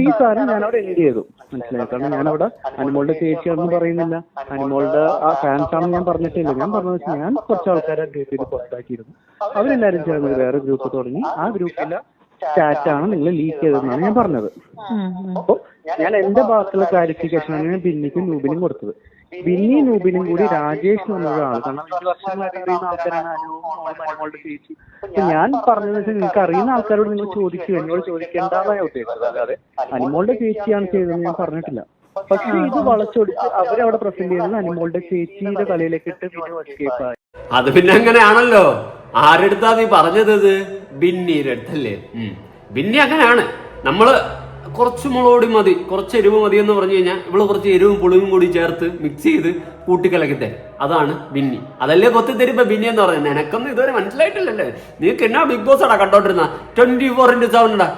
ഈ സാധനം ഞാൻ അവിടെ എൻഡ് ചെയ്തു, മനസ്സിലായി? കാരണം ഞാൻ അവിടെ അനുമോളുടെ ചേച്ചിയാണെന്ന് പറയുന്നില്ല, അനുമോളുടെ ആ ഫാൻസ് ആണെന്ന് ഞാൻ പറഞ്ഞിട്ടില്ല. ഞാൻ പറഞ്ഞത് വെച്ചാൽ ഞാൻ കുറച്ച് ആൾക്കാരെ ഗ്രൂപ്പിൽ പുറത്താക്കിയിരുന്നു. അവരെല്ലാവരും ചേർന്ന് വേറെ ഗ്രൂപ്പ് തുടങ്ങി. ആ ഗ്രൂപ്പിലെ ചാറ്റാണ് നിങ്ങൾ ലീക്ക് ചെയ്തതെന്നാണ് ഞാൻ പറഞ്ഞത്. അപ്പോൾ ഞാൻ എന്റെ ഭാഗത്തുള്ള ക്ലാരിഫിക്കേഷനാണ് ഞാൻ ബിന്നിക്കും നൂബിനും കൊടുത്തത്. ബിന്നി നൂബിനും കൂടി രാജേഷ് എന്നൊരാൾ, കാരണം 5 വർഷങ്ങളായിട്ട് അറിയുന്ന ആൾക്കാരാണ് അനുമോളുടെ ചേച്ചി. അപ്പൊ ഞാൻ പറഞ്ഞതെന്ന് വെച്ചാൽ നിങ്ങൾക്ക് അറിയുന്ന ആൾക്കാരോട് നിങ്ങൾ ചോദിക്കൂ, എന്നോട് ചോദിക്കേണ്ടതാണ് ഉദ്ദേശിച്ചത്. അല്ലാതെ അനുമോളുടെ ചേച്ചിയാണ് ചെയ്തതെന്ന് ഞാൻ പറഞ്ഞിട്ടില്ല. പക്ഷെ ഇത് വളച്ചൊടിച്ച് അവരവിടെ പ്രസന്റ് ചെയ്യുന്നത് അനുമോളുടെ ചേച്ചിയുടെ തലയിലേക്ക് ഇട്ട് പിന്നെ എസ്കേപ്പായി. അത് പിന്നെ അങ്ങനെയാണല്ലോ. ആരെടുത്താ നീ പറഞ്ഞത്? ഇത് ബിന്നിയുടെ അടുത്തല്ലേ? ബിന്നി അങ്ങനെയാണ്. നമ്മള് കുറച്ച് മുളകൊടി മതി, കുറച്ച് എരിവ് മതി എന്ന് പറഞ്ഞു കഴിഞ്ഞാൽ ഇവള് കുറച്ച് എരിവും പുളിയും കൂടി ചേർത്ത് മിക്സ് ചെയ്ത് കൂട്ടിക്കലക്കി തരും. അതാണ് ബിന്നി. അതല്ലേ കൊത്തിത്തരുമ്പോ ബിന്നി എന്ന് പറയുന്നത്. എനക്കൊന്നും ഇതുവരെ മനസ്സിലായിട്ടില്ലല്ലേ. നീക്ക് എന്നാ ബിഗ് ബോസ് ആടാ കണ്ടോണ്ടിരുന്ന 24x7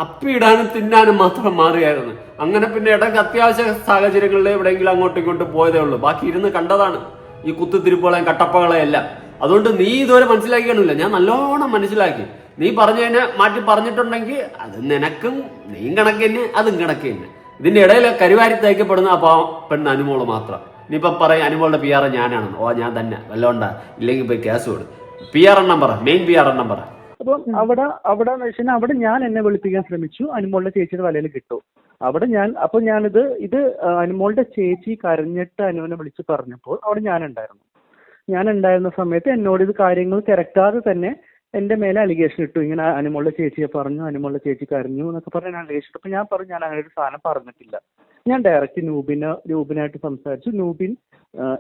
അപ്പിയിടാനും തിന്നാനും മാത്രം മാറിയായിരുന്നു. അങ്ങനെ പിന്നെ ഇടയ്ക്ക് അത്യാവശ്യ സാഹചര്യങ്ങളിൽ എവിടെയെങ്കിലും അങ്ങോട്ടും ഇങ്ങോട്ടും പോയതേ ഉള്ളൂ. ബാക്കി ഇരുന്ന് കണ്ടതാണ് ഈ കുത്തിത്തിരിപ്പുകളെയും കട്ടപ്പകളെയും എല്ലാം. അതുകൊണ്ട് നീ ഇതുവരെ മനസ്സിലാക്കിയാണില്ല, ഞാൻ നല്ലോണം മനസ്സിലാക്കി. നീ പറഞ്ഞതിനെ മാറ്റി പറഞ്ഞിട്ടുണ്ടെങ്കിൽ അത് നിനക്കും നീ കണക്ക് തന്നെ അതും കണക്ക് തന്നെ. ഇതിന്റെ ഇടയിൽ കരുവാരി തയ്ക്കപ്പെടുന്ന ആ പെണ്ണ് അനുമോള് മാത്രം. നീ ഇപ്പൊ പറയും അനുമോളുടെ PR ഞാനാണെന്ന്. ഓ ഞാൻ തന്നെ വല്ലോണ്ടാ, ഇല്ലെങ്കിൽ പോയി കേസ് കൊടു. PR എണ്ണം പറ, മെയിൻ PR എണ്ണം പറ. അപ്പം അവിടെ ഞാൻ എന്നെ വിളിപ്പിക്കാൻ ശ്രമിച്ചു. അനുമോളുടെ ചേച്ചിയുടെ തലയിൽ കിട്ടും. അവിടെ ഞാനിത് അനുമോളുടെ ചേച്ചി കരഞ്ഞിട്ട് അനുവിനെ വിളിച്ച് പറഞ്ഞപ്പോൾ അവിടെ ഞാനുണ്ടായിരുന്ന സമയത്ത് എന്നോട് ഇത് കാര്യങ്ങൾ തിരക്കാതെ തന്നെ എന്റെ മേലെ അലിഗേഷൻ ഇട്ടു. ഇങ്ങനെ അനുമോളുടെ ചേച്ചിയെ പറഞ്ഞു, അനുമോളുടെ ചേച്ചി കരഞ്ഞു എന്നൊക്കെ പറഞ്ഞ് ഞാൻ അലിഗേഷൻ ഇട്ടു. അപ്പൊ ഞാൻ പറഞ്ഞു ഞാൻ അങ്ങനെ ഒരു സാധനം പറഞ്ഞിട്ടില്ല. ഞാൻ ഡയറക്റ്റ് നൂബിനായിട്ട് സംസാരിച്ചു. നൂബിൻ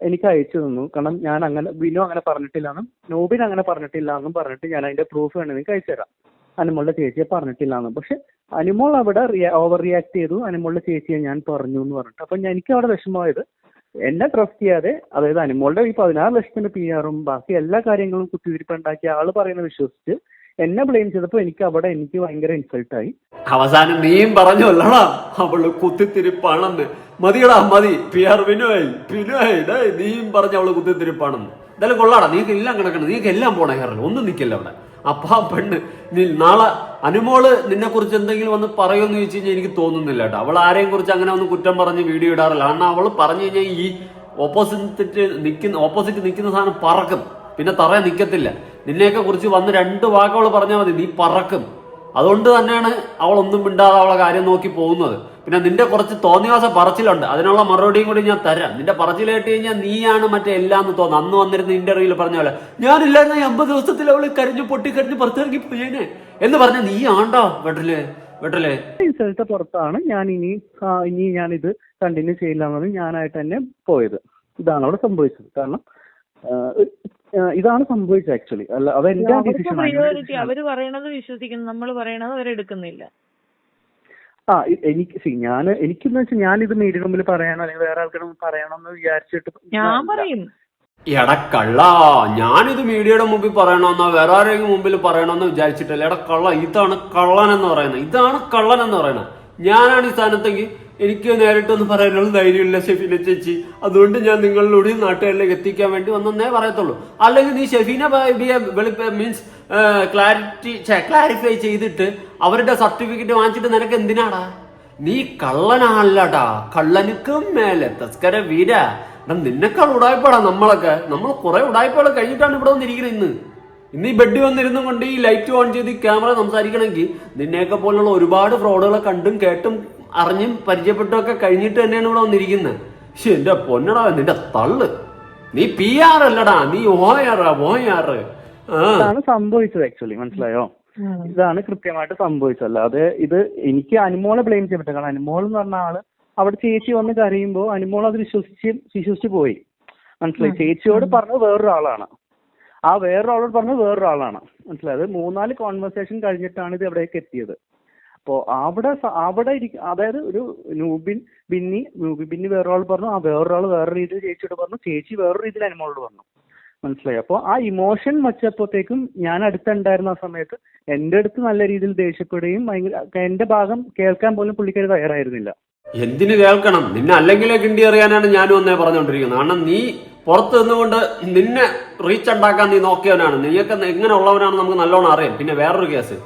എനിക്ക് അയച്ചു തന്നു. കാരണം ഞാൻ അങ്ങനെ വിനു അങ്ങനെ പറഞ്ഞിട്ടില്ലാന്നും നൂബിൻ അങ്ങനെ പറഞ്ഞിട്ടില്ലാന്നും പറഞ്ഞിട്ട് ഞാൻ അതിന്റെ പ്രൂഫ് വേണമെങ്കിൽ നിങ്ങൾക്ക് അയച്ചു തരാം. അനുമോളുടെ ചേച്ചിയെ പറഞ്ഞിട്ടില്ലാന്നും. പക്ഷെ അനുമോൾ അവിടെ ഓവർ റിയാക്ട് ചെയ്തു. അനുമോളുടെ ചേച്ചിയെ ഞാൻ പറഞ്ഞു എന്ന് പറഞ്ഞിട്ട്. അപ്പൊ എനിക്ക് അവിടെ വിഷമമായത്, എന്നെ ട്രസ്റ്റ് ചെയ്യാതെ, അതായത് അനുമോളുടെ ഈ 16 ലക്ഷത്തിന്റെ PR ബാക്കി എല്ലാ കാര്യങ്ങളും കുത്തിതിരിപ്പുണ്ടാക്കിയ ആള് പറയുന്നത് വിശ്വസിച്ച് എന്നെ ബ്ലെയിം ചെയ്തപ്പോൾ എനിക്ക് ഭയങ്കര ഇൻസൾട്ടായി. അവസാനം നീയും പറഞ്ഞല്ലടാ അവള് കുത്തിത്തിരിപ്പാണെന്ന്. മതിയടാ മതി. പിനോയ് നീയും പറഞ്ഞ അവള് കുത്തിത്തിരിപ്പാണെന്ന്. എന്തായാലും കൊള്ളാടാ, നീക്ക് എല്ലാം കിടക്കണം, നീക്ക് എല്ലാം പോണേ ഹെയറിൽ ഒന്നും നിൽക്കില്ല അവിടെ. അപ്പൊ ആ പെണ്ണ് നീ നാളെ അനുമോള് നിന്നെ കുറിച്ച് എന്തെങ്കിലും വന്ന് പറയുമെന്ന് ചോദിച്ചു കഴിഞ്ഞാൽ എനിക്ക് തോന്നുന്നില്ല കേട്ടോ. അവൾ ആരെയും കുറിച്ച് അങ്ങനെ ഒന്ന് കുറ്റം പറഞ്ഞ് വീഡിയോ ഇടാറില്ല. കാരണം അവള് പറഞ്ഞു കഴിഞ്ഞാൽ ഈ ഓപ്പോസിറ്റ് നിൽക്കുന്ന സാധനം പറക്കും, പിന്നെ തറയെ നിൽക്കത്തില്ല. നിന്നെയൊക്കെ കുറിച്ച് വന്ന് 2 വാക്ക് അവൾ പറഞ്ഞാൽ മതി, നീ പറക്കും. അതുകൊണ്ട് തന്നെയാണ് അവൾ ഒന്നും മിണ്ടാതെ അവളെ കാര്യം നോക്കി പോകുന്നത്. പിന്നെ നിന്റെ കുറച്ച് തോന്നിവാസ പറച്ചിലുണ്ട്, അതിനുള്ള മറുപടിയും കൂടി ഞാൻ തരാം. നിന്റെ പറച്ചിൽ കേട്ട് കഴിഞ്ഞാൽ നീയാണ് മറ്റേ എല്ലാം എന്ന് തോന്നുന്നു. അന്ന് വന്നിരുന്ന ഇന്റർവ്യൂവിൽ പറഞ്ഞ പോലെ ഞാനില്ലായിരുന്ന 50 ദിവസത്തിൽ അവള് പൊട്ടിക്കരഞ്ഞ് പുറത്തിറങ്ങി പോയേനെ എന്ന് പറഞ്ഞ നീ ആണ്ടോ വെട്ടലേ. ഇൻസൾട്ട് പുറത്താണ് ഞാൻ ഇനി ഞാനിത് കണ്ടിന്യൂ ചെയ്യില്ല എന്നത് ഞാനായിട്ട് തന്നെ പോയത്. ഇതാണ് അവിടെ സംഭവിച്ചത്. കാരണം ഇതാണ് സംഭവിച്ചത് ആക്ച്വലി. അല്ല, അത് എന്റെ ഡിസിഷൻ. അവര് പറയണത് വിശ്വസിക്കുന്നു, നമ്മൾ പറയണത് അവരെടുക്കുന്നില്ല. എനിക്കെന്ന് വെച്ചാൽ ഞാനിത് മീഡിയ റൂമിൽ പറയാനോ അല്ലെങ്കിൽ വേറെ ആൾക്കാരും പറയണമെന്ന് വിചാരിച്ചിട്ട് ഞാൻ പറയും. എടക്കള്ള, ഞാനിത് മീഡിയയുടെ മുമ്പിൽ പറയണമെന്നോ വേറെ ആരെങ്കിലും മുമ്പിൽ പറയണമെന്നോ വിചാരിച്ചിട്ടല്ല. എടക്കള്ള, ഇതാണ് കള്ളൻ എന്ന് പറയുന്നത്. ഞാനാണ് ഈ സ്ഥാനത്തെങ്കിൽ എനിക്ക് നേരിട്ടൊന്ന് പറയാനുള്ള ധൈര്യമില്ല ഷെഫീന ചേച്ചി. അതുകൊണ്ട് ഞാൻ നിങ്ങളിലൂടെ നാട്ടുകാരിലേക്ക് എത്തിക്കാൻ വേണ്ടി വന്നേ പറയത്തുള്ളൂ. അല്ലെങ്കിൽ നീ ഷെഫീന മീൻസ് ക്ലാരിഫൈ ചെയ്തിട്ട് അവരുടെ സർട്ടിഫിക്കറ്റ് വാങ്ങിച്ചിട്ട് നിനക്ക് എന്തിനാടാ? നീ കള്ളനാണല്ലടാ, കള്ളനുക്കും മേലെ തസ്കര വീര. നിന്നെക്കാൾ ഉടായ്പാടാ നമ്മളൊക്കെ. നമ്മൾ കുറെ ഉടായ്പകൾ കഴിഞ്ഞിട്ടാണ് ഇവിടെ വന്നിരിക്കുന്നത്. ഇന്ന് ഈ ബെഡ് വന്നിരുന്നും കൊണ്ട് ഈ ലൈറ്റ് ഓൺ ചെയ്ത് ക്യാമറ സംസാരിക്കണമെങ്കിൽ നിന്നെയൊക്കെ പോലുള്ള ഒരുപാട് ഫ്രോഡുകളെ കണ്ടും കേട്ടും അറിഞ്ഞും പരിചയപ്പെട്ടൊക്കെ കഴിഞ്ഞിട്ട് തന്നെയാണ് ഇവിടെ വന്നിരിക്കുന്നത്. പക്ഷെ എന്റെ പൊന്നടാ, നിന്റെ തള്ളു. നീ PR അല്ലടാ, നീ OR. ഇതാണ് സംഭവിച്ചത് ആക്ച്വലി, മനസ്സിലായോ? ഇതാണ് കൃത്യമായിട്ട് സംഭവിച്ചത്. അല്ലാതെ ഇത് എനിക്ക് അനുമോളെ ബ്ലെയിം ചെയ്യാൻ പറ്റില്ല. കാരണം അനുമോൾ എന്ന് പറഞ്ഞ ആള് അവിടെ ചേച്ചി വന്ന് കരയുമ്പോൾ അനുമോൾ അത് വിശ്വസിച്ച് പോയി. മനസ്സിലായി? ചേച്ചിയോട് പറഞ്ഞത് വേറൊരാളാണ്, ആ വേറൊരാളോട് പറഞ്ഞത് വേറൊരാളാണ്. മനസ്സിലായത്? 3-4 കോൺവെർസേഷൻ കഴിഞ്ഞിട്ടാണ് ഇത് എവിടേക്ക് എത്തിയത്. അപ്പോ അവിടെ അതായത് ഒരു ബിന്നി വേറൊരാൾ പറഞ്ഞു, ആ വേറൊരാൾ വേറെ രീതിയിൽ ചേച്ചിയോട് പറഞ്ഞു, ചേച്ചി വേറൊരു രീതിയിൽ അനുമോളോട് പറഞ്ഞു. മനസ്സിലായി? അപ്പോൾ ആ ഇമോഷൻ വച്ചപ്പോഴത്തേക്കും ഞാൻ അടുത്തുണ്ടായിരുന്ന ആ സമയത്ത് എന്റെ അടുത്ത് നല്ല രീതിയിൽ ദേഷ്യപ്പെടുകയും എന്റെ ഭാഗം കേൾക്കാൻ പോലും പുള്ളിക്കാരി തയ്യാറായിരുന്നില്ല. എന്തിനു കേൾക്കണം? നിന്നെ അല്ലെങ്കിലേ കിണ്ടി അറിയാനാണ് ഞാനും ഒന്നേ പറഞ്ഞുകൊണ്ടിരിക്കുന്നത്. കാരണം നീ പുറത്ത് നിന്നുകൊണ്ട് നിന്നെ റീച്ച് ഉണ്ടാക്കാൻ നീ നോക്കിയവനാണ്. നീയൊക്കെ എങ്ങനെ ഉള്ളവനാണ് നമുക്ക് നല്ലോണം അറിയാം. പിന്നെ വേറൊരു കേസ്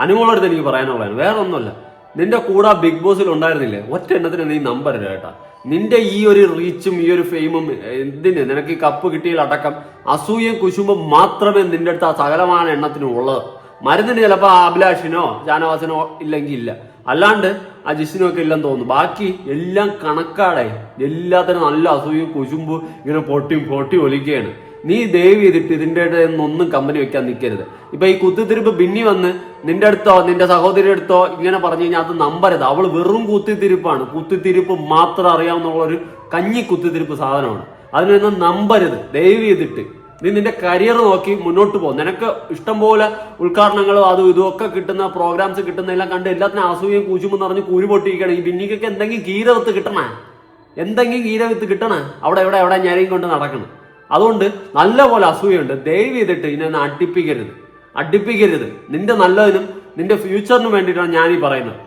അനുമോളടുത്ത് എനിക്ക് പറയാനുള്ളതാണ്, വേറെ ഒന്നുമല്ല. നിന്റെ കൂടെ ബിഗ് ബോസിൽ ഉണ്ടായിരുന്നില്ലേ, ഒറ്റ എണ്ണത്തിന് നീ നമ്പരുത് കേട്ടാ. നിന്റെ ഈ ഒരു റീച്ചും ഈ ഒരു ഫെയിമും എന്തിന്? നിനക്ക് ഈ കപ്പ് കിട്ടിയതിലടക്കം അസൂയം കുശുമ്പും മാത്രമേ നിന്റെ അടുത്ത് ആ സകലമായ എണ്ണത്തിനും ഉള്ളത്. മരുന്നിന് ചിലപ്പോൾ അഭിലാഷിനോ ഷാനവാസിനോ ഇല്ലെങ്കിൽ ഇല്ല, അല്ലാണ്ട് ആ ജിസിനോ ഒക്കെ ഇല്ലെന്ന് തോന്നുന്നു. ബാക്കി എല്ലാം കണക്കാടായി. എല്ലാത്തിനും നല്ല അസൂയും കുശുമ്പും ഇങ്ങനെ പൊട്ടി ഒലിക്കുകയാണ്. നീ ദയവ് ചെയ്തിട്ട് ഇതിന്റെ ഒന്നും കമ്പനി വെക്കാൻ നിൽക്കരുത്. ഇപ്പൊ ഈ കുത്തിത്തിരിപ്പ് ബിന്നി വന്ന് നിന്റെ അടുത്തോ നിന്റെ സഹോദരി അടുത്തോ ഇങ്ങനെ പറഞ്ഞു കഴിഞ്ഞാൽ അത് നമ്പരുത്. അവള് വെറും കുത്തിത്തിരിപ്പാണ്. കുത്തിത്തിരിപ്പ് മാത്രം അറിയാവുന്ന ഒരു കഞ്ഞി കുത്തിത്തിരിപ്പ് സാധനമാണ്. അതിനൊന്നും നമ്പരുത് ദയവ് ചെയ്തിട്ട്. നീ നിന്റെ കരിയർ നോക്കി മുന്നോട്ട് പോകും. നിനക്ക് ഇഷ്ടം പോലെ ഉദ്ഘാടനങ്ങളും അതും ഇതും ഒക്കെ കിട്ടുന്ന പ്രോഗ്രാംസ് കിട്ടുന്നതെല്ലാം കണ്ട് എല്ലാത്തിനും അസൂയും കൂച്ചുമെന്ന് പറഞ്ഞ് കൂരി പൊട്ടിയിരിക്കണം. ഈ ബിന്നിക്കൊക്കെ എന്തെങ്കിലും കീരവിത്ത് കിട്ടണേ അവിടെ ഞെരയും കൊണ്ട് നടക്കണം. അതുകൊണ്ട് നല്ല പോലെ അസൂയുണ്ട്. ദയവ് ചെയ്തിട്ട് ഇതിനെ അടുപ്പിക്കരുത്. നിന്റെ നല്ലതിനും നിന്റെ ഫ്യൂച്ചറിനും വേണ്ടിയിട്ടാണ് ഞാനീ പറയുന്നത്.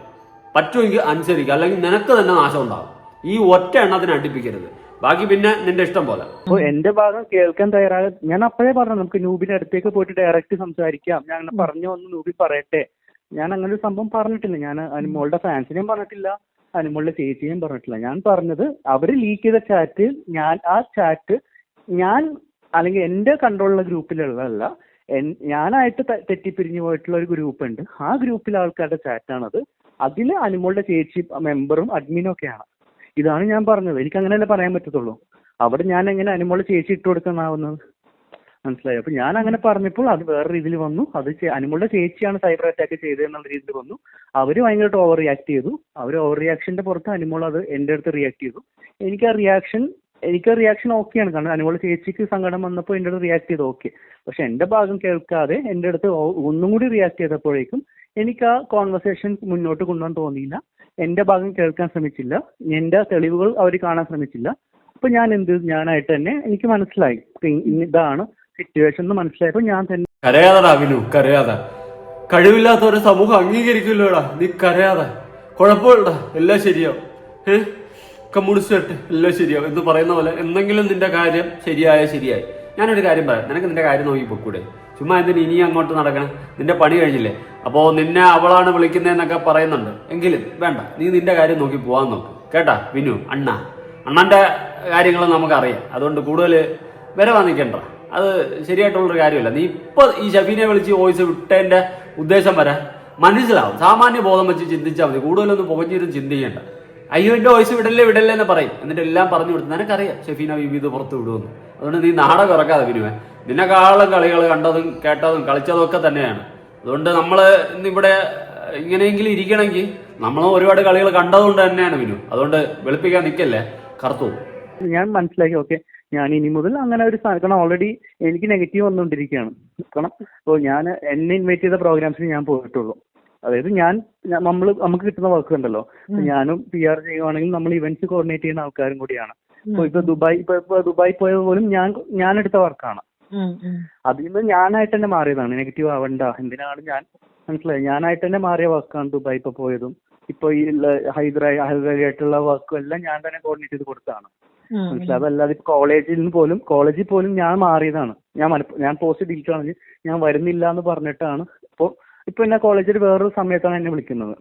പറ്റുമെങ്കിൽ അനുസരിക്കുക, അല്ലെങ്കിൽ നിനക്ക് തന്നെ നാശം ഉണ്ടാവും. ഈ ഒറ്റ എണ്ണത്തിന് അടുപ്പിക്കരുത്. ബാക്കി പിന്നെ നിന്റെ ഇഷ്ടം പോലെ. അപ്പോൾ എന്റെ ഭാഗം കേൾക്കാൻ തയ്യാറായ ഞാൻ അപ്പോഴേ പറഞ്ഞു, നമുക്ക് നൂബിന്റെ അടുത്തേക്ക് പോയിട്ട് ഡയറക്റ്റ് സംസാരിക്കാം. ഞാൻ അങ്ങനെ പറഞ്ഞു ഒന്ന് നൂബി പറയട്ടെ. ഞാൻ അങ്ങനെ ഒരു സംഭവം പറഞ്ഞിട്ടില്ല. ഞാൻ അനുമോളുടെ ഫാൻസിനെയും പറഞ്ഞിട്ടില്ല, അനുമോളുടെ ചേച്ചിയും പറഞ്ഞിട്ടില്ല. ഞാൻ പറഞ്ഞത് അവര് ലീക്ക് ചെയ്ത ചാറ്റ് ഞാൻ അല്ലെങ്കിൽ എന്റെ കൺട്രോളുള്ള ഗ്രൂപ്പിലുള്ളതല്ല, ഞാനായിട്ട് തെറ്റിപ്പിരിഞ്ഞു പോയിട്ടുള്ള ഒരു ഗ്രൂപ്പ് ഉണ്ട്. ആ ഗ്രൂപ്പിലെ ആൾക്കാരുടെ ചാറ്റാണത്. അതിൽ അനുമോളുടെ ചേച്ചി മെമ്പറും അഡ്മിനും ഒക്കെയാണ്. ഇതാണ് ഞാൻ പറഞ്ഞത്. എനിക്ക് അങ്ങനെയല്ലേ പറയാൻ പറ്റത്തുള്ളൂ. അവിടെ ഞാൻ എങ്ങനെ അനുമോളുടെ ചേച്ചി ഇട്ട് കൊടുക്കാനാവുന്നത്? മനസ്സിലായി? അപ്പൊ ഞാൻ അങ്ങനെ പറഞ്ഞപ്പോൾ അത് വേറെ രീതിയിൽ വന്നു. അത് അനുമോളുടെ ചേച്ചിയാണ് സൈബർ അറ്റാക്ക് ചെയ്തതെന്നുള്ള രീതിയിൽ വന്നു. അവര് ഭയങ്കരമായിട്ട് ഓവർ റിയാക്ട് ചെയ്തു. അവർ ഓവർ റിയാക്ഷന്റെ പുറത്ത് അനുമോൾ അത് എന്റെ അടുത്ത് റിയാക്ട് ചെയ്തു. എനിക്ക് ആ റിയാക്ഷൻ ഓക്കെയാണ്. കാരണം അനുമോളുടെ ചേച്ചിക്ക് സങ്കടം വന്നപ്പോൾ എന്റെ അടുത്ത് റിയാക്ട് ചെയ്ത് ഓക്കെ. പക്ഷെ എന്റെ ഭാഗം കേൾക്കാതെ എന്റെ അടുത്ത് ഒന്നും കൂടി റിയാക്ട് ചെയ്തപ്പോഴേക്കും എനിക്ക് ആ കോൺവെർസേഷൻ മുന്നോട്ട് കൊണ്ടുപോകാൻ തോന്നിയില്ല. എന്റെ ഭാഗം കേൾക്കാൻ ശ്രമിച്ചില്ല. എന്റെ തെളിവുകൾ അവർ കാണാൻ ശ്രമിച്ചില്ല. അപ്പൊ ഞാനായിട്ട് തന്നെ എനിക്ക് മനസ്സിലായി ഇതാണ് സിറ്റുവേഷൻ എന്ന് മനസ്സിലായപ്പോൾ ഞാൻ തന്നെ കരയാതടാ വിനു, കരയാതെ. കഴിവില്ലാത്ത ഒരു സമൂഹം അംഗീകരിക്കില്ലോടാ. നീ കരയാതെ, കുഴപ്പമില്ലടാ, എല്ലാം ശരിയാവും. കമ്മ്യൂണിസ്റ്റ് ആയിട്ട് എല്ലാം ശരിയാവും എന്ന് പറയുന്ന പോലെ എന്തെങ്കിലും നിന്റെ കാര്യം ശരിയായി. ഞാനൊരു കാര്യം പറയാം, നിനക്ക് നിന്റെ കാര്യം നോക്കി പൊക്കൂടെ? ചുമ്മാ എന്തിന് ഇനി അങ്ങോട്ട് നടക്കണം? നിന്റെ പണി കഴിഞ്ഞില്ലേ? അപ്പോൾ നിന്നെ അവളാണ് വിളിക്കുന്നതെന്നൊക്കെ പറയുന്നുണ്ട്. എങ്കിലും വേണ്ട, നീ നിന്റെ കാര്യം നോക്കി പോകാൻ നോക്ക് കേട്ടാ. വിനു അണ്ണന്റെ കാര്യങ്ങൾ നമുക്കറിയാം. അതുകൊണ്ട് കൂടുതൽ വരവാ നിൽക്കണ്ട. അത് ശരിയായിട്ടുള്ളൊരു കാര്യമല്ല. നീ ഇപ്പൊ ഈ ഷഫീനെ വിളിച്ച് വോയിസ് വിട്ടതിന്റെ ഉദ്ദേശം വരെ മനസ്സിലാവും. സാമാന്യ ബോധം വെച്ച് ചിന്തിച്ചാൽ മതി. കൂടുതലൊന്നും പുകഞ്ഞിരുന്ന് ചിന്തിക്കേണ്ട. അയ്യോ എന്റെ വോയിസ് വിടല്ലേ എന്ന് പറയും. എന്നിട്ട് എല്ലാം പറഞ്ഞു കൊടുത്തു. നിനക്കറിയാം ഷെഫീന ബീബി ഇത് പുറത്ത് വിടുമെന്ന്. അതുകൊണ്ട് നീ നാടകം ഇറക്കാതെ വിനുവേ. നിന്നെക്കാളും കളികൾ കണ്ടതും കേട്ടതും കളിച്ചതും ഒക്കെ തന്നെയാണ്. അതുകൊണ്ട് നമ്മള് ഇന്നിവിടെ ഇങ്ങനെയെങ്കിലും ഇരിക്കണമെങ്കിൽ നമ്മൾ ഒരുപാട് കളികൾ കണ്ടതുകൊണ്ട് തന്നെയാണ് വിനു. അതുകൊണ്ട് വെളുപ്പിക്കാൻ നിൽക്കല്ലേ, കറുത്തു. ഞാൻ മനസ്സിലാക്കി. ഓക്കെ, ഞാൻ ഇനി മുതൽ അങ്ങനെ ഒരു കാരണം ഓൾറെഡി എനിക്ക് നെഗറ്റീവ് വന്നുകൊണ്ടിരിക്കുകയാണ്. കാരണം ഇപ്പോൾ ഞാൻ എന്നെ ഇൻവൈറ്റ് ചെയ്ത പ്രോഗ്രാംസിന് ഞാൻ പോയിട്ടുള്ളൂ. അതായത് നമുക്ക് കിട്ടുന്ന വർക്ക് ഉണ്ടല്ലോ, ഞാനും PR ചെയ്യുവാണെങ്കിൽ നമ്മൾ ഇവന്റ്സ് കോർഡിനേറ്റ് ചെയ്യുന്ന ആൾക്കാരും കൂടിയാണ്. ഇപ്പൊ ദുബായ് പോയത് പോലും ഞാൻ എടുത്ത വർക്കാണ്. അതിൽ നിന്ന് ഞാനായിട്ട് തന്നെ മാറിയതാണ്. നെഗറ്റീവ് ആവണ്ട, എന്തിനാണ് ഞാൻ മനസ്സിലായി. ഞാനായിട്ട് തന്നെ മാറിയ വർക്കാണ് ദുബായ് ഇപ്പൊ പോയതും. ഇപ്പൊ ഈ ഹൈദരായിട്ടുള്ള വർക്കും എല്ലാം ഞാൻ തന്നെ കോർഡിനേറ്റ് ചെയ്ത് കൊടുത്തതാണ്. മനസ്സിലായി. അതല്ലാതെ ഇപ്പൊ കോളേജിൽ പോലും ഞാൻ മാറിയതാണ്. ഞാൻ പോസ്റ്റ് ഡിലീറ്റ് ആണെങ്കിൽ ഞാൻ വരുന്നില്ല എന്ന് പറഞ്ഞിട്ടാണ്. ഇപ്പൊ എന്നെ കോളേജിൽ വേറൊരു സമയത്താണ് എന്നെ വിളിക്കുന്നത്.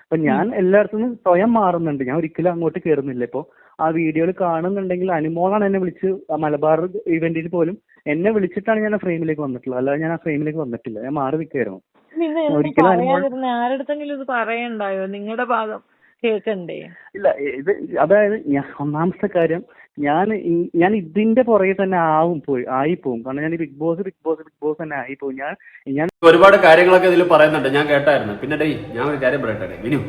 അപ്പൊ ഞാൻ എല്ലായിടത്തും സ്വയം മാറുന്നുണ്ട്. ഞാൻ ഒരിക്കലും അങ്ങോട്ട് കയറുന്നില്ല. ഇപ്പൊ ആ വീഡിയോയിൽ കാണുന്നുണ്ടെങ്കിൽ അനുമോളാണ് എന്നെ വിളിച്ച് മലബാർ ഇവന്റിൽ പോലും എന്നെ വിളിച്ചിട്ടാണ് ഞാൻ ആ ഫ്രെയിമിലേക്ക് വന്നിട്ടുള്ളത്. അല്ലാതെ ഞാൻ ആ ഫ്രെയിമിലേക്ക് വന്നിട്ടില്ല. ഞാൻ മാറി നിൽക്കായിരുന്നു. ആരടുത്തെങ്കിലും ഇത് പറയണ്ടായോ? നിങ്ങളുടെ ഭാഗം കേൾക്കണ്ടേ? ഇല്ല, അതായത് ഒന്നാമത്തെ കാര്യം ഞാൻ ഇതിന്റെ പുറകെ തന്നെ ആയിപ്പോവും. കാരണം ഞാൻ ബിഗ് ബോസ് തന്നെ ആയിപ്പോവും. ഞാൻ ഒരുപാട് കാര്യങ്ങളൊക്കെ ഇതിൽ പറയുന്നുണ്ട്, ഞാൻ കേട്ടായിരുന്നു. പിന്നെ ഞാൻ ഒരു കാര്യം പറയട്ടെ വിനു,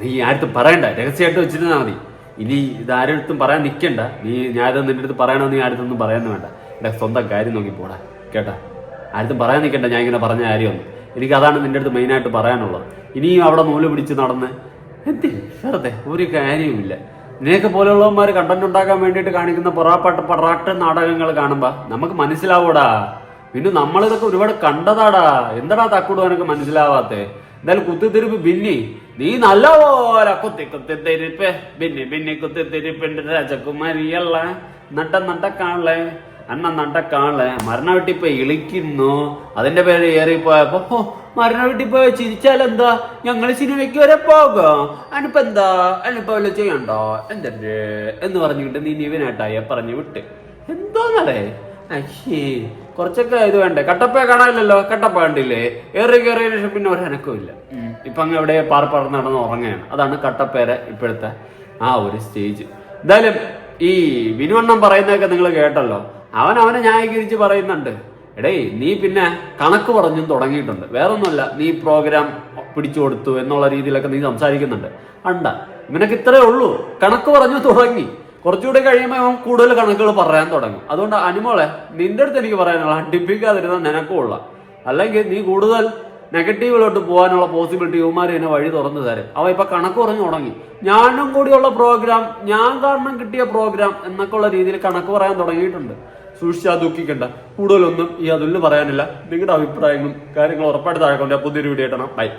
നീ ആരടുത്തും പറയണ്ട, രഹസ്യമായിട്ട് വെച്ചിരുന്നാൽ മതി. ഇനി ഇത് ആരടുത്തും പറയാൻ നിൽക്കണ്ട. ഞാനിത് നിന്റെ അടുത്ത് പറയണമെന്ന് നീ ആരടുത്തൊന്നും പറയാൻ വേണ്ട. എന്റെ സ്വന്തം കാര്യം നോക്കി പോടാ കേട്ടാ. ആരടുത്തും പറയാൻ നിൽക്കണ്ട ഞാൻ ഇങ്ങനെ പറഞ്ഞ കാര്യമൊന്നും. എനിക്ക് അതാണ് നിന്റെ അടുത്ത് മെയിനായിട്ട് പറയാനുള്ളത്. ഇനിയും അവിടെ നൂല് പിടിച്ച് നടന്ന് വെറുതെ ഒരു കാര്യവുമില്ല. ഇതിനെയൊക്കെ പോലെയുള്ളവന്മാർ കണ്ടന്റ് ഉണ്ടാക്കാൻ വേണ്ടിയിട്ട് കാണിക്കുന്ന പറാട്ട് നാടകങ്ങൾ കാണുമ്പോൾ നമുക്ക് മനസ്സിലാവൂടാ. പിന്നെ നമ്മളിതൊക്കെ ഒരുപാട് കണ്ടതാടാ. എന്താടാ തക്കൂടും എനിക്ക് മനസ്സിലാവാത്തെ? എന്തായാലും കുത്തിത്തിരിപ്പ് ബിന്നി, നീ നല്ലപോലെ കുത്തിത്തിരിപ്പ് ബിന്നി കുത്തിത്തിരിപ്പിന്റെ രാജകുമാരിയല്ല. നടക്കാളെ നടക്കാളെ മരണ വീട്ടിപ്പോ ഇളിക്കുന്നു. അതിന്റെ പേര് ഏറിപ്പോയപ്പോ മരണ വീട്ടിൽ പോയി ചിരിച്ചാലെന്താ, ഞങ്ങൾ സിനിമയ്ക്ക് വരെ പോകാം, അനിപ്പോ എന്താ അനിപ്പോ വല്ല ചെയ്യണ്ടോ എന്തേ എന്ന് പറഞ്ഞിട്ട് നീ നീവനായിട്ടായ പറഞ്ഞു വിട്ട്. എന്തോന്നറേ കുറച്ചൊക്കെ ഇത് വേണ്ടേ? കട്ടപ്പ കാണാനില്ലല്ലോ. കട്ടപ്പ കണ്ടില്ലേ? കയറിയ ശേഷം പിന്നെ ഒരനക്കവും ഇല്ല. ഇപ്പൊ അങ്ങ് എവിടെ പാർപ്പറന്ന് നടന്ന് ഉറങ്ങുകയാണ്. അതാണ് കട്ടപ്പേരെ ഇപ്പോഴത്തെ ആ ഒരു സ്റ്റേജ്. എന്തായാലും ഈ വിനുവണ്ണം പറയുന്നതൊക്കെ നിങ്ങൾ കേട്ടല്ലോ. അവനെ ന്യായീകരിച്ച് പറയുന്നുണ്ട്. എടേ നീ പിന്നെ കണക്ക് പറഞ്ഞും തുടങ്ങിയിട്ടുണ്ട്. വേറൊന്നുമല്ല, നീ പ്രോഗ്രാം പിടിച്ചു കൊടുത്തു എന്നുള്ള രീതിയിലൊക്കെ നീ സംസാരിക്കുന്നുണ്ട്. ഇവനൊക്കെ ഇത്രേ ഉള്ളൂ. കണക്ക് പറഞ്ഞു തുടങ്ങി. കുറച്ചുകൂടി കഴിയുമ്പോൾ അവൻ കൂടുതൽ കണക്കുകൾ പറയാൻ തുടങ്ങും. അതുകൊണ്ട് അനുമോളെ, നിന്റെ അടുത്ത് എനിക്ക് പറയാനുള്ള അടിപ്പിക്കാതിരുന്ന നിനക്കും ഉള്ള. അല്ലെങ്കിൽ നീ കൂടുതൽ നെഗറ്റീവിലോട്ട് പോകാനുള്ള പോസിബിലിറ്റി ഇവന്മാർ തന്നെ വഴി തുറന്നു തരും. അവ ഇപ്പൊ കണക്ക് പറഞ്ഞു തുടങ്ങി. ഞാനും കൂടിയുള്ള പ്രോഗ്രാം, ഞാൻ കാരണം കിട്ടിയ പ്രോഗ്രാം എന്നൊക്കെ ഉള്ള രീതിയിൽ കണക്ക് പറയാൻ തുടങ്ങിയിട്ടുണ്ട്. സൂക്ഷിച്ചാൽ ദുഃഖിക്കണ്ട. കൂടുതലൊന്നും ഈ അതിൽ പറയാനില്ല. നിങ്ങളുടെ അഭിപ്രായങ്ങളും കാര്യങ്ങളും ഉറപ്പായിട്ട് താഴെ പുതിയൊരു വീഡിയോ ഇടണം. ബൈ.